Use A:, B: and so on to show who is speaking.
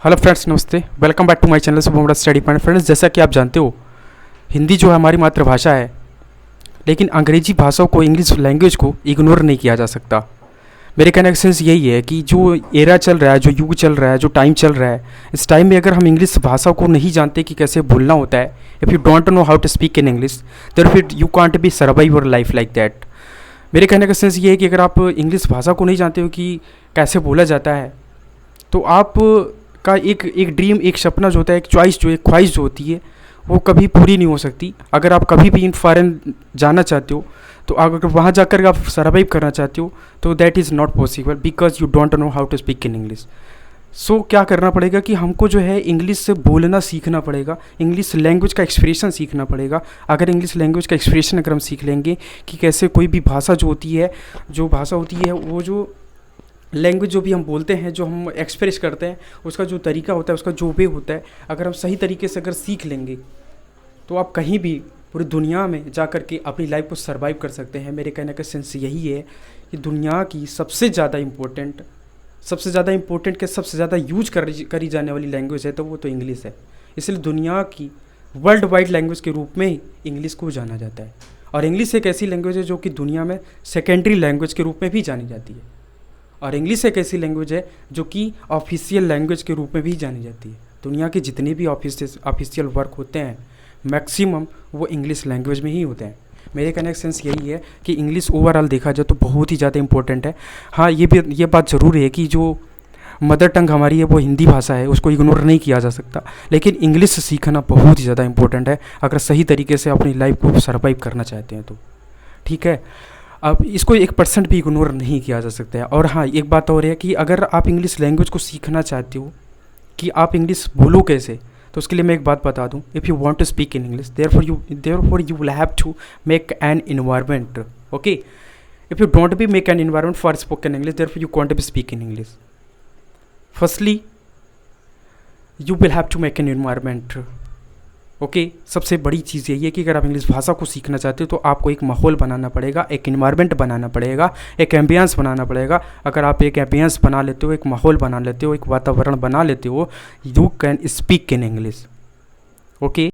A: Hello friends, नमस्ते। Welcome back to my channel Shubham study point. Friends, जैसा कि आप जानते हो, हिंदी जो है हमारी मातृभाषा है, लेकिन अंग्रेजी भाषाओं को, इंग्लिश लैंग्वेज को इग्नोर नहीं किया जा सकता। मेरे कहने का सेंस यही है कि जो एरा चल रहा है, जो युग चल रहा है, जो टाइम चल रहा है, इस टाइम में अगर हम इंग्लिश भाषा को नहीं जानते कि कैसे बोलना होता है, if you don't know how to speak in English, then फिर you can't be survive your life like that. मेरे कहने का सेंस ये है कि अगर आप इंग्लिश भाषा को नहीं जानते हो कि कैसे बोला जाता है, तो आप का एक ड्रीम, एक सपना जो होता है, एक चॉइस जो, एक ख्वाहिश जो होती है, वो कभी पूरी नहीं हो सकती। अगर आप कभी भी इन फॉरेन जाना चाहते हो, तो अगर वहाँ जाकर आप सर्वाइव करना चाहते हो, तो that is not possible because you don't know how to speak in English. So क्या करना पड़ेगा कि हमको जो है इंग्लिश से बोलना सीखना पड़ेगा, इंग्लिश लैंग्वेज का एक्सप्रेशन सीखना पड़ेगा। अगर इंग्लिश लैंग्वेज का एक्सप्रेशन अगर हम सीख लेंगे कि कैसे कोई भी भाषा जो होती है, जो भाषा होती है, वो जो लैंग्वेज जो भी हम बोलते हैं, जो हम एक्सप्रेस करते हैं, उसका जो तरीका होता है, उसका जो वे होता है, अगर हम सही तरीके से अगर सीख लेंगे, तो आप कहीं भी पूरी दुनिया में जा कर के अपनी लाइफ को सर्वाइव कर सकते हैं। मेरे कहने का सेंस यही है कि दुनिया की सबसे ज़्यादा इम्पोर्टेंट के सबसे ज़्यादा यूज करी जाने वाली लैंग्वेज है, तो वो तो इंग्लिश है। इसलिए दुनिया की वर्ल्ड वाइड लैंग्वेज के रूप में ही इंग्लिश को जाना जाता है। और इंग्लिश एक ऐसी लैंग्वेज है जो कि दुनिया में सेकेंडरी लैंग्वेज के रूप में भी जानी जाती है। और इंग्लिश एक ऐसी लैंग्वेज है जो कि ऑफिशियल लैंग्वेज के रूप में भी जानी जाती है। दुनिया के जितने भी ऑफिशियल वर्क होते हैं, मैक्सिमम वो इंग्लिश लैंग्वेज में ही होते हैं। मेरे कहने का सेंस यही है कि इंग्लिश ओवरऑल देखा जाए तो बहुत ही ज़्यादा इंपॉर्टेंट है। हाँ, ये बात ज़रूर है कि जो मदर टंग हमारी है वो हिंदी भाषा है, उसको इग्नोर नहीं किया जा सकता, लेकिन इंग्लिश सीखना बहुत ही ज़्यादा इंपॉर्टेंट है अगर सही तरीके से अपनी लाइफ को सर्वाइव करना चाहते हैं तो। ठीक है, अब इसको 1% भी इग्नोर नहीं किया जा सकता है। और हाँ, एक बात और है कि अगर आप इंग्लिश लैंग्वेज को सीखना चाहते हो कि आप इंग्लिश बोलो कैसे, तो उसके लिए मैं एक बात बता दूं। If you want to speak in English, therefore you will have to make an environment. Okay, if you don't be make an environment for spoken English, therefore you can't be speak in English. Firstly you will have to make an environment. Okay, सबसे बड़ी चीज़ यही है कि अगर आप English भाषा को सीखना चाहते हो, तो आपको एक माहौल बनाना पड़ेगा, एक इन्वायरमेंट बनाना पड़ेगा, एक एम्बियंस बनाना पड़ेगा। अगर आप एक एम्बियंस बना लेते हो, एक माहौल बना लेते हो, एक वातावरण बना लेते हो, you can speak in English. Okay,